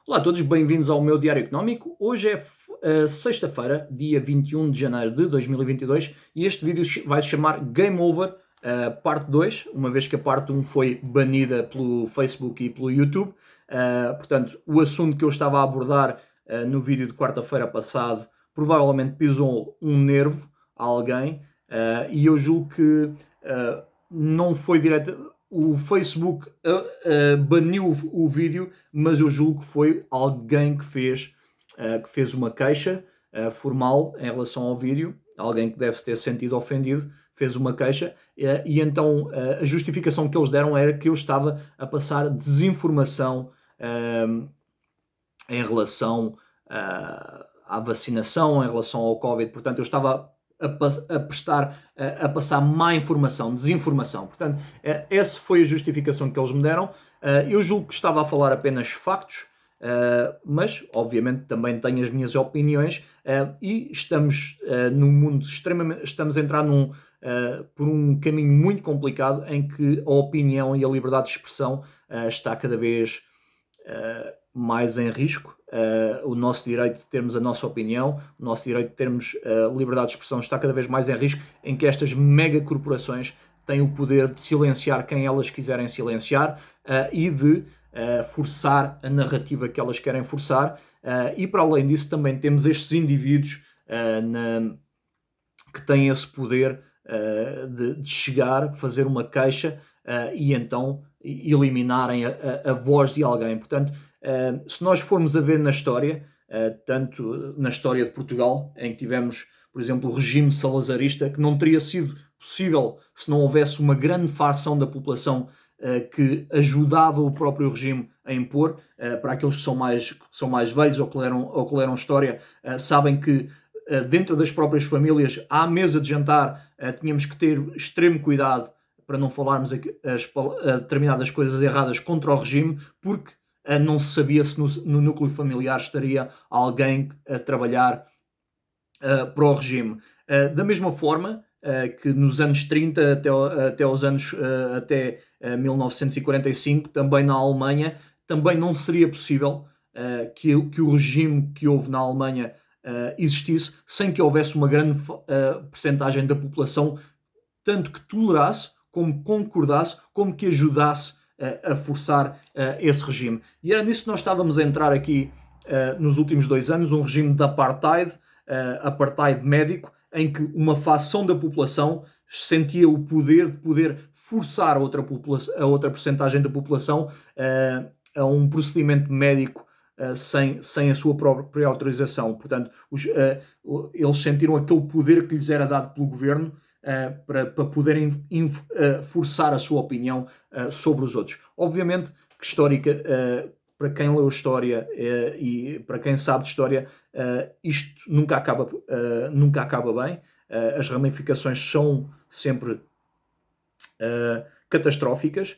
Olá a todos, bem-vindos ao meu Diário Económico. Hoje é sexta-feira, dia 21 de janeiro de 2022 e este vídeo vai se chamar Game Over, parte 2, uma vez que a parte 1 foi banida pelo Facebook e pelo YouTube. Portanto, o assunto que eu estava a abordar no vídeo de quarta-feira passado provavelmente pisou um nervo a alguém e eu julgo que não foi direto. O Facebook baniu o vídeo, mas eu julgo que foi alguém que fez uma queixa formal em relação ao vídeo, alguém que deve ter sentido ofendido, fez uma queixa, e então a justificação que eles deram era que eu estava a passar desinformação em relação à vacinação, em relação ao Covid. Portanto, eu estava a passar má informação, desinformação. Portanto, essa foi a justificação que eles me deram. Eu julgo que estava a falar apenas factos, mas obviamente também tenho as minhas opiniões e estamos num mundo extremamente, estamos a entrar por um caminho muito complicado em que a opinião e a liberdade de expressão está cada vez mais em risco. O nosso direito de termos a nossa opinião, o nosso direito de termos liberdade de expressão está cada vez mais em risco, em que estas mega corporações têm o poder de silenciar quem elas quiserem silenciar e de forçar a narrativa que elas querem forçar. E para além disso também temos estes indivíduos que têm esse poder de chegar, fazer uma queixa e então eliminarem a voz de alguém. Portanto, se nós formos a ver na história, tanto na história de Portugal, em que tivemos, por exemplo, o regime salazarista, que não teria sido possível se não houvesse uma grande fação da população que ajudava o próprio regime a impor. Para aqueles que são mais velhos ou que leram história, sabem que dentro das próprias famílias, à mesa de jantar, tínhamos que ter extremo cuidado para não falarmos determinadas coisas erradas contra o regime, porque não se sabia se no núcleo familiar estaria alguém a trabalhar para o regime. Da mesma forma que nos anos 30 até 1945, também na Alemanha, também não seria possível que o regime que houve na Alemanha existisse sem que houvesse uma grande percentagem da população tanto que tolerasse, como concordasse, como que ajudasse a forçar esse regime. E era nisso que nós estávamos a entrar aqui nos últimos 2 anos, um regime de apartheid médico, em que uma fação da população sentia o poder de poder forçar a outra percentagem da população a um procedimento médico sem a sua própria autorização. Portanto, eles sentiram aquele poder que lhes era dado pelo governo para poderem forçar a sua opinião sobre os outros. Obviamente que para quem leu história e para quem sabe de história, isto nunca acaba bem. As ramificações são sempre catastróficas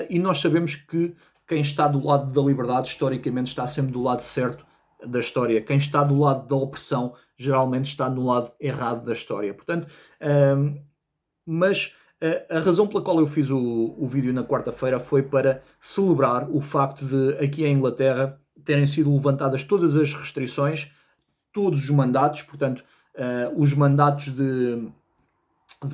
e nós sabemos que quem está do lado da liberdade, historicamente, está sempre do lado certo da história. Quem está do lado da opressão, geralmente está no lado errado da história. Portanto, mas a razão pela qual eu fiz o vídeo na quarta-feira foi para celebrar o facto de, aqui em Inglaterra, terem sido levantadas todas as restrições, todos os mandatos, portanto, os mandatos de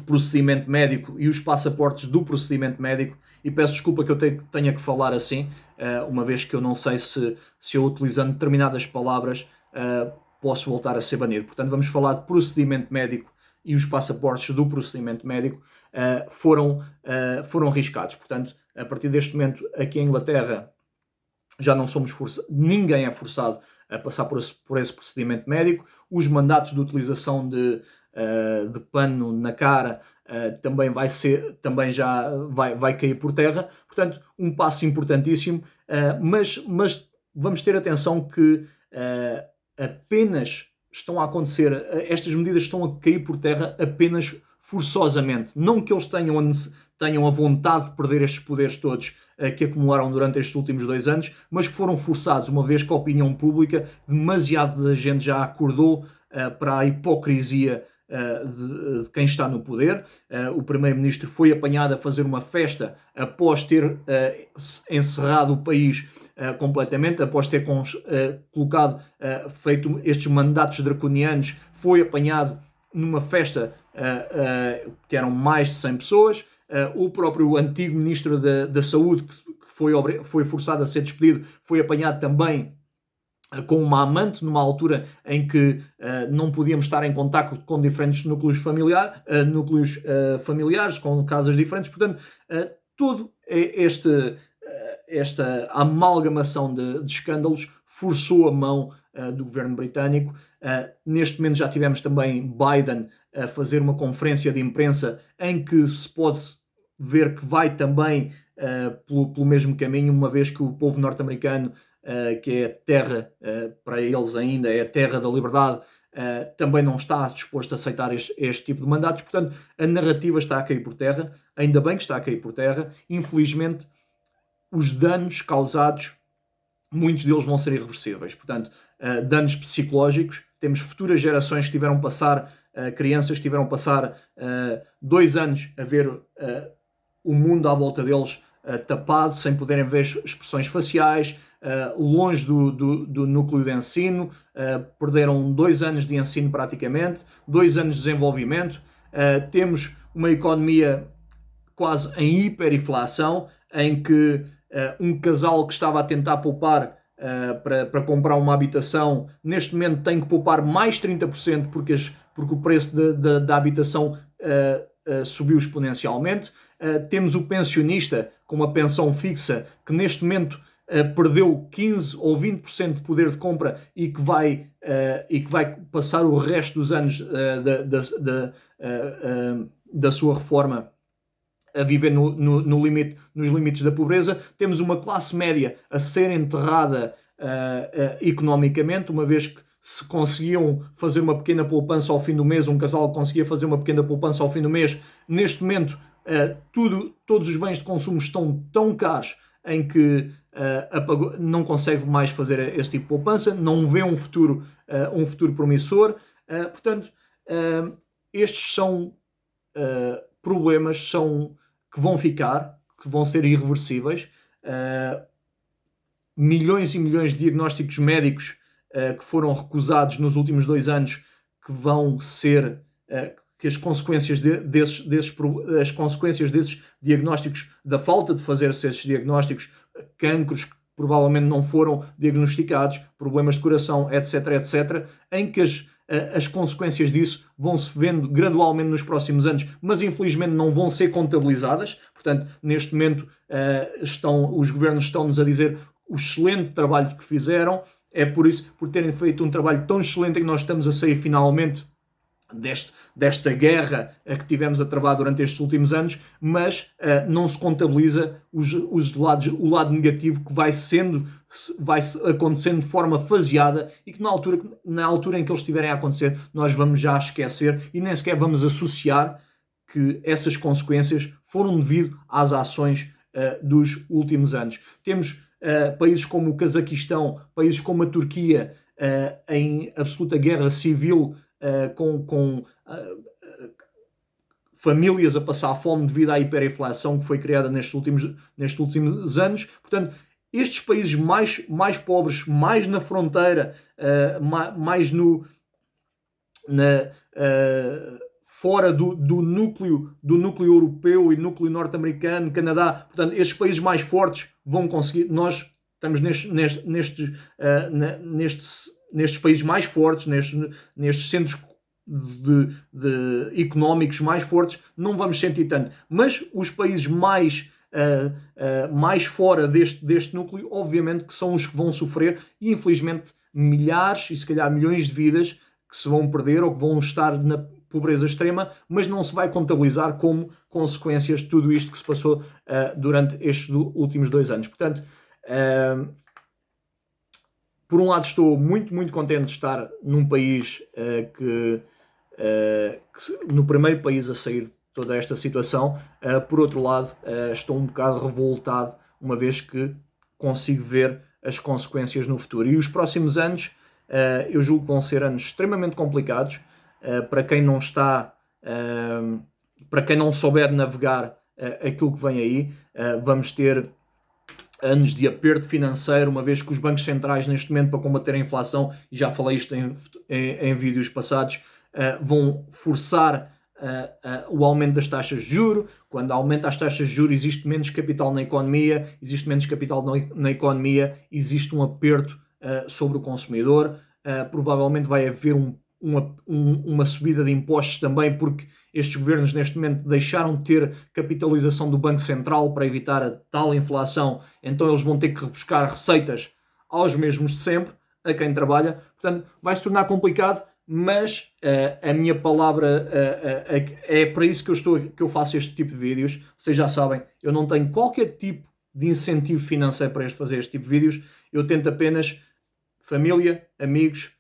procedimento médico e os passaportes do procedimento médico, e peço desculpa que eu tenha que falar assim, uma vez que eu não sei se eu utilizando determinadas palavras posso voltar a ser banido. Portanto, vamos falar de procedimento médico e os passaportes do procedimento médico foram riscados. Portanto, a partir deste momento, aqui em Inglaterra, já não somos ninguém é forçado a passar por esse procedimento médico. Os mandatos de utilização de pano na cara também já vai cair por terra. Portanto, um passo importantíssimo, mas vamos ter atenção que apenas estão a acontecer, estas medidas estão a cair por terra apenas forçosamente, não que eles tenham a vontade de perder estes poderes todos que acumularam durante estes últimos 2 anos, mas que foram forçados, uma vez que a opinião pública, demasiada gente já acordou para a hipocrisia de quem está no poder. O primeiro-ministro foi apanhado a fazer uma festa após ter encerrado o país completamente, após ter colocado, feito estes mandatos draconianos, foi apanhado numa festa que eram mais de 100 pessoas. O próprio antigo ministro da Saúde, que foi forçado a ser despedido, foi apanhado também com uma amante, numa altura em que não podíamos estar em contacto com diferentes núcleos familiares, com casas diferentes. Portanto, todo esta amalgamação de escândalos forçou a mão do governo britânico. Neste momento já tivemos também Biden a fazer uma conferência de imprensa em que se pode ver que vai também pelo mesmo caminho, uma vez que o povo norte-americano, que é a terra, para eles ainda, é a terra da liberdade, também não está disposto a aceitar este tipo de mandatos. Portanto, a narrativa está a cair por terra. Ainda bem que está a cair por terra. Infelizmente, os danos causados, muitos deles vão ser irreversíveis. Portanto, danos psicológicos. Temos futuras gerações que tiveram a passar, crianças que tiveram a passar 2 anos a ver o mundo à volta deles tapado, sem poderem ver expressões faciais, longe do núcleo de ensino, perderam 2 anos de ensino praticamente, 2 anos de desenvolvimento. Temos uma economia quase em hiperinflação, em que um casal que estava a tentar poupar para comprar uma habitação, neste momento tem que poupar mais 30% porque o preço da habitação subiu exponencialmente. Temos o pensionista com uma pensão fixa que neste momento perdeu 15 ou 20% de poder de compra e que vai passar o resto dos anos da sua reforma a viver nos limites da pobreza. Temos uma classe média a ser enterrada economicamente, uma vez que se conseguiam fazer uma pequena poupança ao fim do mês, um casal conseguia fazer uma pequena poupança ao fim do mês. Neste momento, todos os bens de consumo estão tão caros em que não consegue mais fazer esse tipo de poupança, não vê um futuro promissor. Portanto, estes são problemas que vão ficar, que vão ser irreversíveis. Milhões e milhões de diagnósticos médicos que foram recusados nos últimos 2 anos, que vão ser que as consequências desses diagnósticos, da falta de fazer-se esses diagnósticos, cancros que provavelmente não foram diagnosticados, problemas de coração, etc, etc, em que as consequências disso vão-se vendo gradualmente nos próximos anos, mas infelizmente não vão ser contabilizadas. Portanto, neste momento os governos estão-nos a dizer o excelente trabalho que fizeram. É por isso, por terem feito um trabalho tão excelente, que nós estamos a sair finalmente desta guerra que tivemos a travar durante estes últimos anos, mas não se contabiliza o lado negativo que vai acontecendo de forma faseada e que na altura em que eles estiverem a acontecer, nós vamos já esquecer e nem sequer vamos associar que essas consequências foram devido às ações dos últimos anos. Temos países como o Cazaquistão, países como a Turquia, em absoluta guerra civil, com famílias a passar fome devido à hiperinflação que foi criada nestes últimos anos. Portanto, estes países mais pobres, mais na fronteira, mais fora do núcleo europeu e núcleo norte-americano, Canadá, portanto, estes países mais fortes vão conseguir. Nós estamos nestes países mais fortes, nestes centros económicos mais fortes, não vamos sentir tanto. Mas os países mais fora deste núcleo, obviamente que são os que vão sofrer, e infelizmente milhares e se calhar milhões de vidas que se vão perder ou que vão estar na pobreza extrema, mas não se vai contabilizar como consequências de tudo isto que se passou durante estes últimos 2 anos. Portanto, por um lado estou muito, muito contente de estar num país que no primeiro país a sair de toda esta situação. Por outro lado, estou um bocado revoltado, uma vez que consigo ver as consequências no futuro. E os próximos anos, eu julgo que vão ser anos extremamente complicados. para quem não está, para quem não souber navegar aquilo que vem aí. Vamos ter anos de aperto financeiro, uma vez que os bancos centrais neste momento, para combater a inflação, e já falei isto em vídeos passados, vão forçar o aumento das taxas de juros. Quando aumenta as taxas de juros, existe menos capital na economia, existe um aperto sobre o consumidor. Provavelmente vai haver uma subida de impostos também, porque estes governos neste momento deixaram de ter capitalização do Banco Central para evitar a tal inflação, então eles vão ter que rebuscar receitas aos mesmos de sempre, a quem trabalha. Portanto, vai se tornar complicado, mas a minha palavra é para isso que eu faço este tipo de vídeos. Vocês já sabem, eu não tenho qualquer tipo de incentivo financeiro para fazer este tipo de vídeos. Eu tento apenas família, amigos,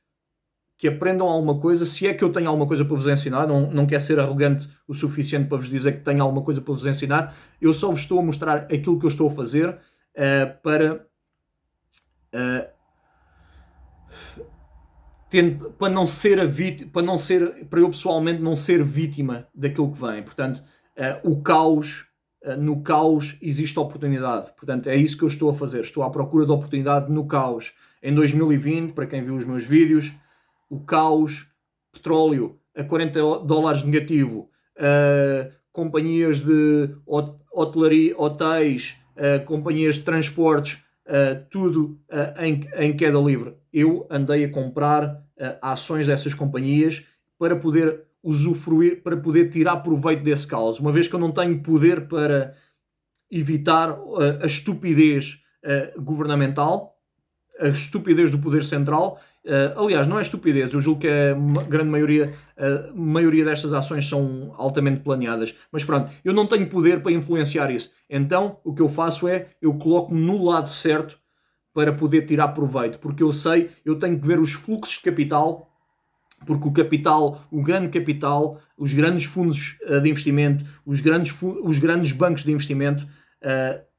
que aprendam alguma coisa. Se é que eu tenho alguma coisa para vos ensinar, não quero ser arrogante o suficiente para vos dizer que tenho alguma coisa para vos ensinar. Eu só vos estou a mostrar aquilo que eu estou a fazer para não ser para eu pessoalmente não ser vítima daquilo que vem. Portanto, no caos existe oportunidade. Portanto, é isso que eu estou a fazer. Estou à procura de oportunidade no caos. Em 2020, para quem viu os meus vídeos, o caos, petróleo a $40 negativo, companhias de hotelaria, hotéis, companhias de transportes, tudo em queda livre. Eu andei a comprar ações dessas companhias para poder usufruir, para poder tirar proveito desse caos, uma vez que eu não tenho poder para evitar a estupidez governamental, a estupidez do poder central. Aliás, não é estupidez, eu julgo que a grande maioria destas ações são altamente planeadas, mas pronto, eu não tenho poder para influenciar isso. Então, o que eu faço é, eu coloco-me no lado certo para poder tirar proveito, porque eu tenho que ver os fluxos de capital, porque o grande capital, os grandes fundos de investimento, os grandes bancos de investimento,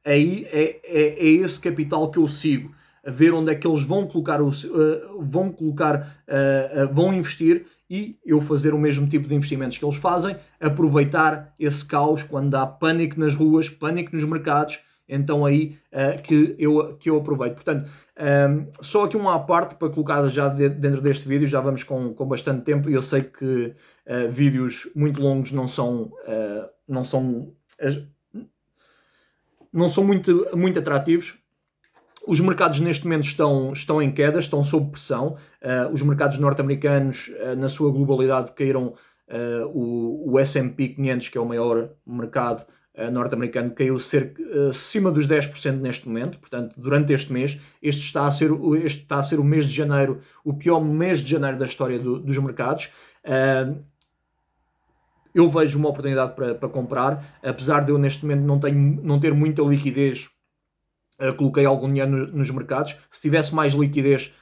aí é esse capital que eu sigo, a ver onde é que eles vão vão investir, e eu fazer o mesmo tipo de investimentos que eles fazem, aproveitar esse caos quando há pânico nas ruas, pânico nos mercados. Então aí que eu aproveito. Portanto, só aqui uma à parte para colocar já dentro deste vídeo. Já vamos com bastante tempo, e eu sei que vídeos muito longos não são muito atrativos. Os mercados neste momento estão em queda, estão sob pressão. Os mercados norte-americanos, na sua globalidade, caíram. O S&P 500, que é o maior mercado norte-americano, caiu acima dos 10% neste momento. Portanto, durante este mês, este está a ser o mês de janeiro, o pior mês de janeiro da história dos mercados. Eu vejo uma oportunidade para comprar, apesar de eu neste momento não ter muita liquidez. Coloquei algum dinheiro nos mercados. Se tivesse mais liquidez,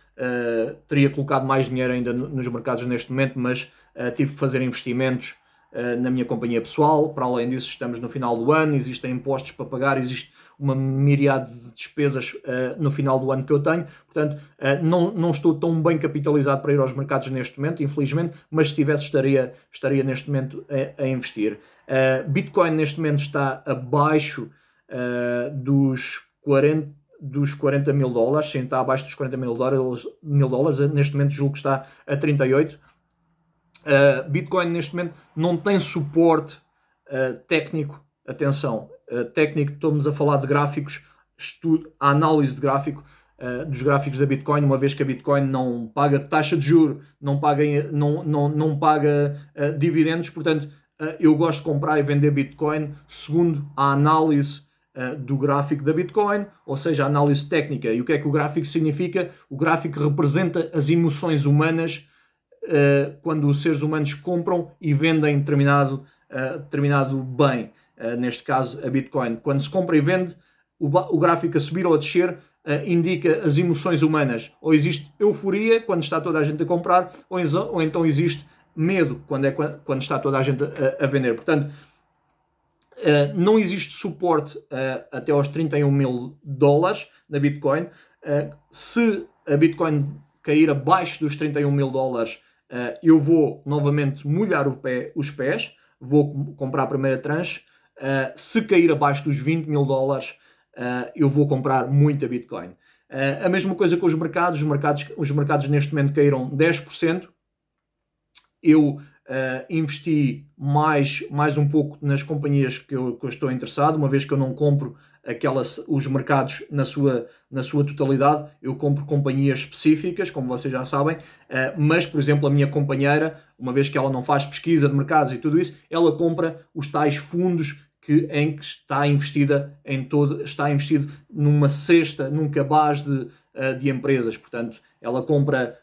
teria colocado mais dinheiro ainda nos mercados neste momento, mas tive que fazer investimentos na minha companhia pessoal. Para além disso, estamos no final do ano, existem impostos para pagar, existe uma miríade de despesas no final do ano que eu tenho. Portanto, não estou tão bem capitalizado para ir aos mercados neste momento, infelizmente, mas se tivesse, estaria neste momento a investir. Bitcoin neste momento está abaixo dos 40 mil dólares, sim, está abaixo dos 40 mil dólares, neste momento julgo que está a 38. Bitcoin neste momento não tem suporte técnico. Atenção, técnico, estamos a falar de gráficos, a análise de gráfico, dos gráficos da Bitcoin, uma vez que a Bitcoin não paga taxa de juros, não paga dividendos. Portanto, eu gosto de comprar e vender Bitcoin segundo a análise do gráfico da Bitcoin, ou seja, a análise técnica. E o que é que o gráfico significa? O gráfico representa as emoções humanas quando os seres humanos compram e vendem determinado bem. Neste caso, a Bitcoin. Quando se compra e vende, o gráfico a subir ou a descer indica as emoções humanas. Ou existe euforia quando está toda a gente a comprar, ou então existe medo quando está toda a gente a vender. Portanto, não existe suporte até aos 31 mil dólares na Bitcoin. Se a Bitcoin cair abaixo dos 31 mil dólares, eu vou novamente molhar os pés, vou comprar a primeira tranche. Se cair abaixo dos 20 mil dólares, eu vou comprar muita Bitcoin. A mesma coisa com os mercados. Os mercados neste momento caíram 10%. Eu investi mais um pouco nas companhias que eu estou interessado, uma vez que eu não compro os mercados na sua totalidade, eu compro companhias específicas, como vocês já sabem, mas, por exemplo, a minha companheira, uma vez que ela não faz pesquisa de mercados e tudo isso, ela compra os tais fundos em que está investido numa cesta, num cabaz de empresas. Portanto, ela compra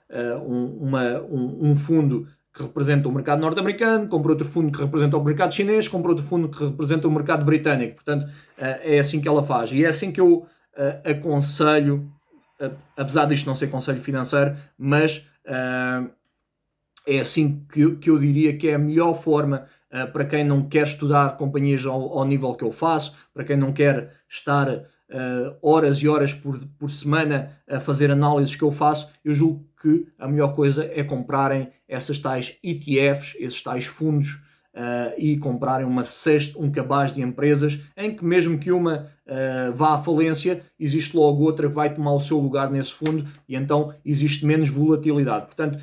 um fundo que representa o mercado norte-americano, compra outro fundo que representa o mercado chinês, compra outro fundo que representa o mercado britânico. Portanto, é assim que ela faz. E é assim que eu aconselho, apesar disto não ser conselho financeiro, mas é assim que eu diria que é a melhor forma para quem não quer estudar companhias ao nível que eu faço, para quem não quer estar horas e horas por semana a fazer análises que eu faço. Eu julgo que a melhor coisa é comprarem essas tais ETFs, esses tais fundos, e comprarem um cabaz de empresas em que, mesmo que uma vá à falência, existe logo outra que vai tomar o seu lugar nesse fundo, e então existe menos volatilidade. Portanto,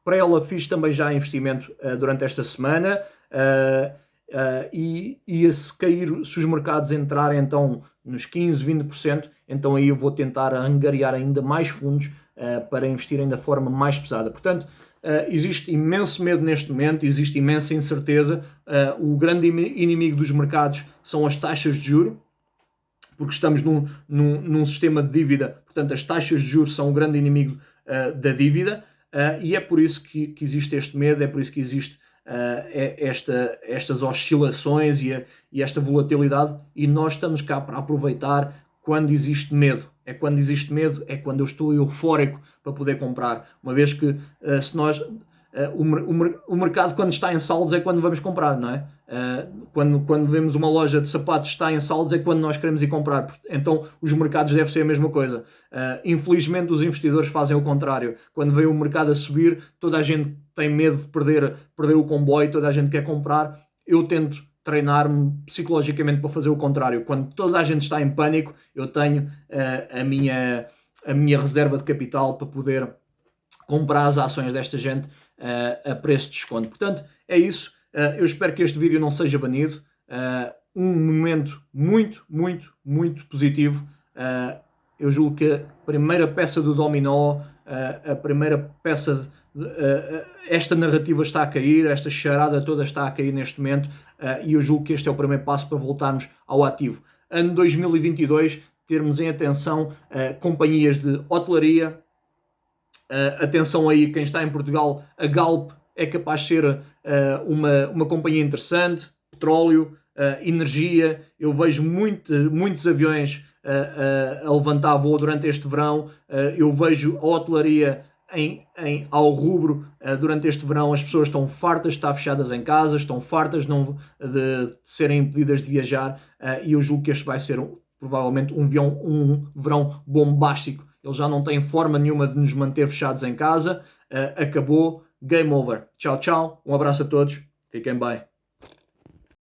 para ela fiz também já investimento durante esta semana, e se os mercados entrarem então nos 15, 20%, então aí eu vou tentar angariar ainda mais fundos para investirem da forma mais pesada. Portanto, existe imenso medo neste momento, existe imensa incerteza. O grande inimigo dos mercados são as taxas de juros, porque estamos num sistema de dívida. Portanto, as taxas de juros são o grande inimigo da dívida. E é por isso que existe este medo, é por isso que existe estas oscilações e esta volatilidade, e nós estamos cá para aproveitar quando existe medo. É quando existe medo, é quando eu estou eufórico para poder comprar. Uma vez que o mercado, quando está em saldos, é quando vamos comprar, não é? Quando vemos uma loja de sapatos está em saldos, é quando nós queremos ir comprar. Então os mercados devem ser a mesma coisa. Infelizmente os investidores fazem o contrário. Quando vem o mercado a subir, toda a gente tem medo de perder o comboio, toda a gente quer comprar. Eu tento treinar-me psicologicamente para fazer o contrário. Quando toda a gente está em pânico, eu tenho a minha reserva de capital para poder comprar as ações desta gente a preço de desconto. Portanto, é isso. Eu espero que este vídeo não seja banido. Um momento muito, muito, muito positivo. Eu julgo que a primeira peça do dominó, a primeira peça, esta narrativa está a cair, esta charada toda está a cair neste momento, e eu julgo que este é o primeiro passo para voltarmos ao ativo. Ano 2022, termos em atenção companhias de hotelaria. Atenção aí, quem está em Portugal, a Galp é capaz de ser uma companhia interessante, petróleo, energia. Eu vejo muitos aviões a levantar voo durante este verão. Eu vejo a hotelaria ao rubro durante este verão. As pessoas estão fartas de estar fechadas em casa, estão fartas de serem impedidas de viajar, e eu julgo que este vai ser provavelmente um verão bombástico. Eles já não têm forma nenhuma de nos manter fechados em casa. Acabou. Game over. Tchau, tchau. Um abraço a todos. Fiquem bem.